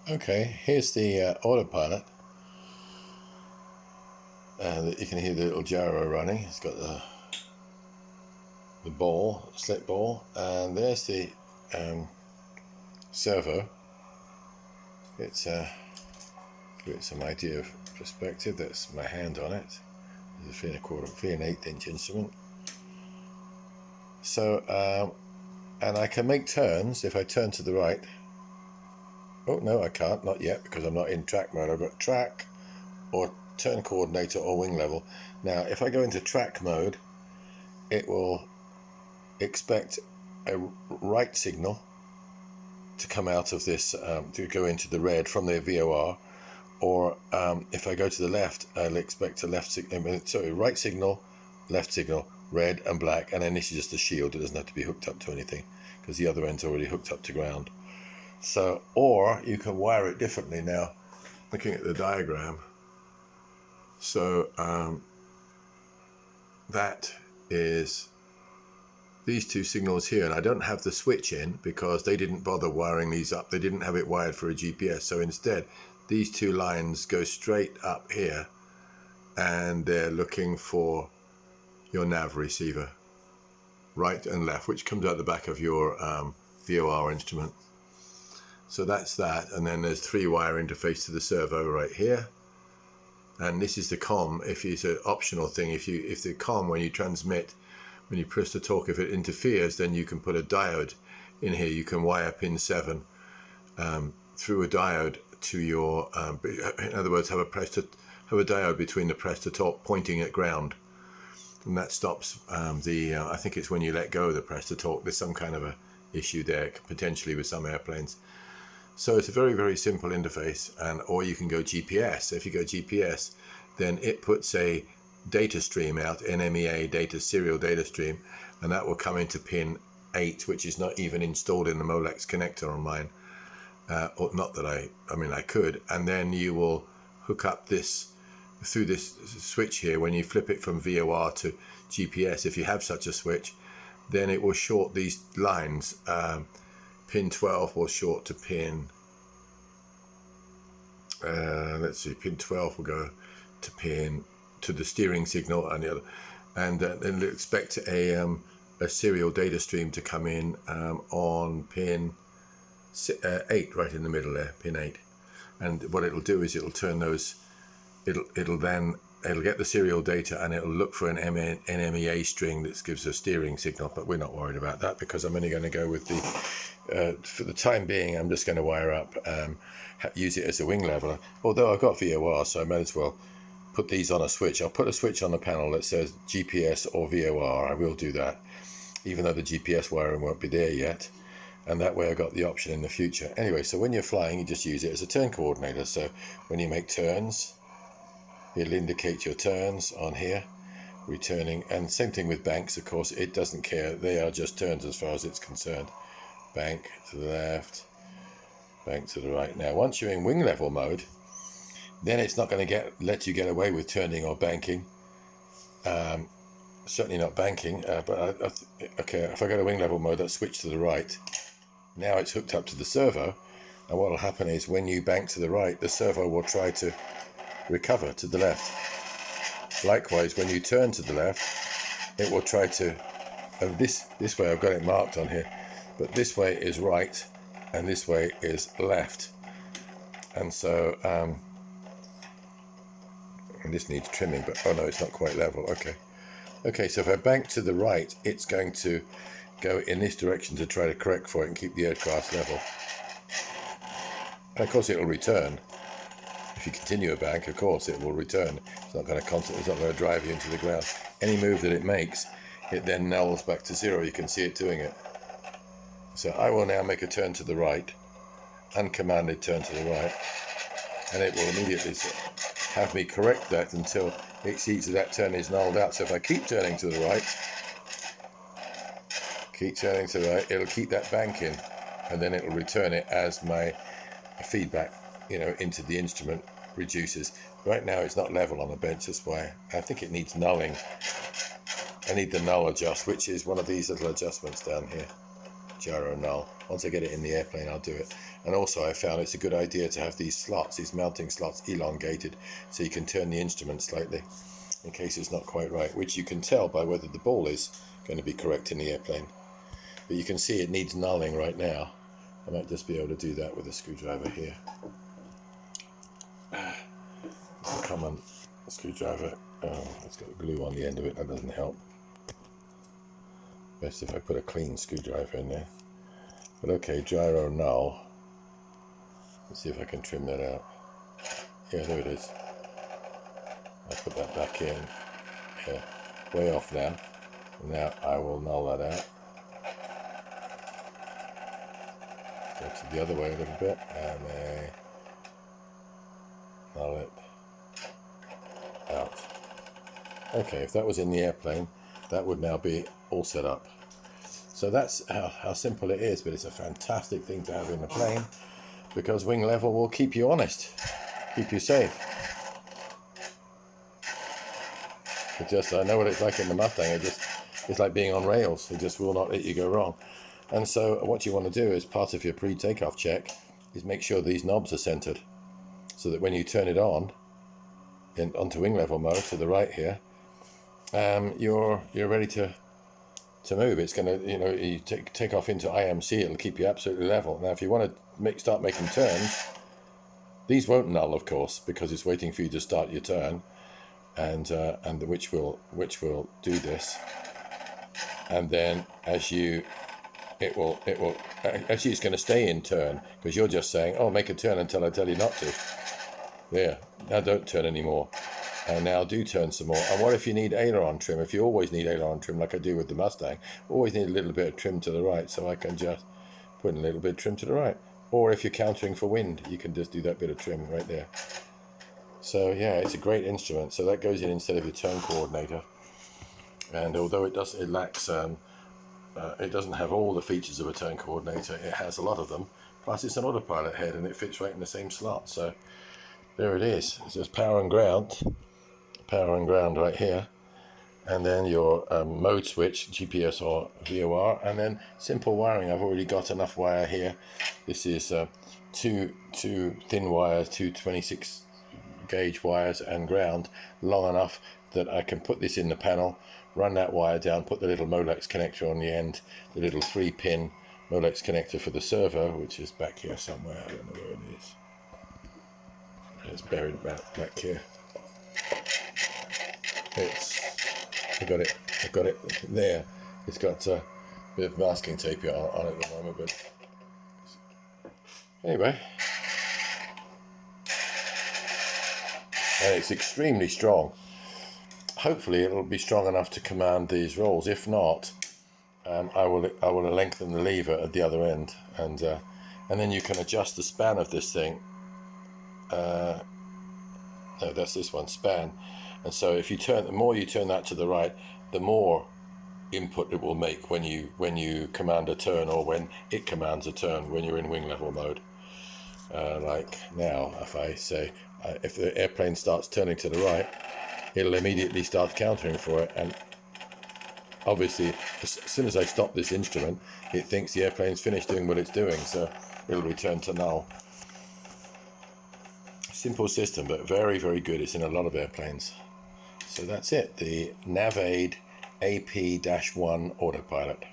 Okay, here's the autopilot. You can hear the little gyro running. It's got the ball, slit ball, and there's the servo. It's give it some idea of perspective. That's my hand on it. It's a 3 1/4 inch instrument. So and I can make turns if I turn to the right. Oh no, I can't, not yet, because I'm not in track mode. I've got track or turn coordinator or wing level. Now if I go into track mode, it will expect a right signal to come out of this, to go into the red from the VOR, or if I go to the left, I'll expect a left signal, sorry, right signal, left signal, red and black, and then this is just a shield. It doesn't have to be hooked up to anything because the other end's already hooked up to ground. So, or you can wire it differently now, looking at the diagram. So that is these two signals here, and I don't have the switch in because they didn't bother wiring these up. They didn't have it wired for a GPS. So instead, these two lines go straight up here, and they're looking for your nav receiver, right and left, which comes out the back of your VOR instrument. So that's that, and then there's 3-wire interface to the servo right here, and this is the COM. If it's an optional thing, if the COM, when you transmit, when you press the torque, if it interferes, then you can put a diode in here. You can wire pin 7 through a diode to your, in other words, have a diode between the press to torque pointing at ground, and that stops I think it's when you let go of the press to torque. There's some kind of a issue there potentially with some airplanes. So it's a very, very simple interface, or you can go GPS. If you go GPS, then it puts a data stream out, NMEA data, serial data stream, and that will come into pin 8, which is not even installed in the Molex connector on mine. Or not that I mean I could, and then you will hook up this through this switch here. When you flip it from VOR to GPS, if you have such a switch, then it will short these lines. Pin 12 will short to pin, let's see, pin 12 will go to the steering signal, and the other, and then expect a serial data stream to come in on pin 8, right in the middle there, pin 8. And what it'll do is it'll turn those, it'll get the serial data, and it'll look for an NMEA string that gives a steering signal. But we're not worried about that because I'm only going to go with the, for the time being, I'm just going to wire up, use it as a wing leveler. Although I've got VOR, so I might as well put these on a switch. I'll put a switch on the panel that says GPS or VOR. I will do that, even though the GPS wiring won't be there yet. And that way I got the option in the future. Anyway, so when you're flying, you just use it as a turn coordinator. So when you make turns, it'll indicate your turns on here, returning. And same thing with banks, of course. It doesn't care. They are just turns as far as it's concerned. Bank to the left, bank to the right. Now, once you're in wing level mode, then it's not going to let you get away with turning or banking. Certainly not banking. But okay, if I go to wing level mode, I'll switch to the right. Now it's hooked up to the servo, and what will happen is when you bank to the right, the servo will try to recover to the left. Likewise, when you turn to the left, it will try to, this way I've got it marked on here, but this way is right and this way is left. And so and this needs trimming, but oh no, it's not quite level. Okay, so if I bank to the right, it's going to go in this direction to try to correct for it and keep the aircraft level. And of course it'll return. If you continue a bank, of course it will return. It's not going to drive you into the ground. Any move that it makes, it then nulls back to 0. You can see it doing it. So I will now make a turn to the right, uncommanded turn to the right, and it will immediately have me correct that until it sees that turn is nulled out. So if I keep turning to the right, it'll keep that bank in, and then it'll return it as my feedback, into the instrument reduces. Right now it's not level on the bench, that's why I think it needs nulling. I need the null adjust, which is one of these little adjustments down here. gyro null. Once I get it in the airplane, I'll do it. And also I found it's a good idea to have these slots, these mounting slots, elongated, so you can turn the instrument slightly in case it's not quite right, which you can tell by whether the ball is going to be correct in the airplane. But you can see it needs nulling right now. I might just be able to do that with a screwdriver here. It's a common screwdriver. It's got glue on the end of it, that doesn't help. Best if I put a clean screwdriver in there. But okay, gyro null. Let's see if I can trim that out. Yeah, there it is. I'll put that back in. Yeah, way off now. Now I will null that out. Go to the other way a little bit and null it out. Okay, if that was in the airplane, that would now be all set up. So that's how simple it is, but it's a fantastic thing to have in the plane because wing level will keep you honest, keep you safe. I know what it's like in the Mustang. It's like being on rails. It just will not let you go wrong. And so what you want to do as part of your pre-takeoff check is make sure these knobs are centered so that when you turn it on onto wing level mode to the right here, you're ready to move. It's going to, you take off into IMC, it'll keep you absolutely level. Now if you want to start making turns, these won't null, of course, because it's waiting for you to start your turn, and which will do this. And then actually it's going to stay in turn because you're just saying, oh, make a turn until I tell you not to. There, now don't turn anymore. And now do turn some more. And what if you need aileron trim? If you always need aileron trim, like I do with the Mustang, always need a little bit of trim to the right, so I can just put in a little bit of trim to the right. Or if you're countering for wind, you can just do that bit of trim right there. So yeah, it's a great instrument. So that goes in instead of your turn coordinator. And although it lacks, it doesn't have all the features of a turn coordinator, it has a lot of them. Plus it's an autopilot head and it fits right in the same slot. So there it is. It's just power and ground right here, and then your mode switch, GPS or VOR, and then simple wiring. I've already got enough wire here. This is two thin wires, two 26 gauge wires and ground, long enough that I can put this in the panel, run that wire down, put the little Molex connector on the end, the little 3-pin Molex connector for the servo, which is back here somewhere. I don't know where it is. It's buried about back here. I got it there. It's got a bit of masking tape on it at the moment, but anyway. And it's extremely strong. Hopefully it'll be strong enough to command these rolls. If not, I will lengthen the lever at the other end, and then you can adjust the span of this thing. No, that's this one, span. And so if you the more you turn that to the right, the more input it will make when you command a turn, or when it commands a turn when you're in wing level mode. Like now, if I say, if the airplane starts turning to the right, it'll immediately start countering for it. And obviously, as soon as I stop this instrument, it thinks the airplane's finished doing what it's doing, so it'll return to null. Simple system, but very, very good. It's in a lot of airplanes. So that's it, the Navaid AP1 autopilot.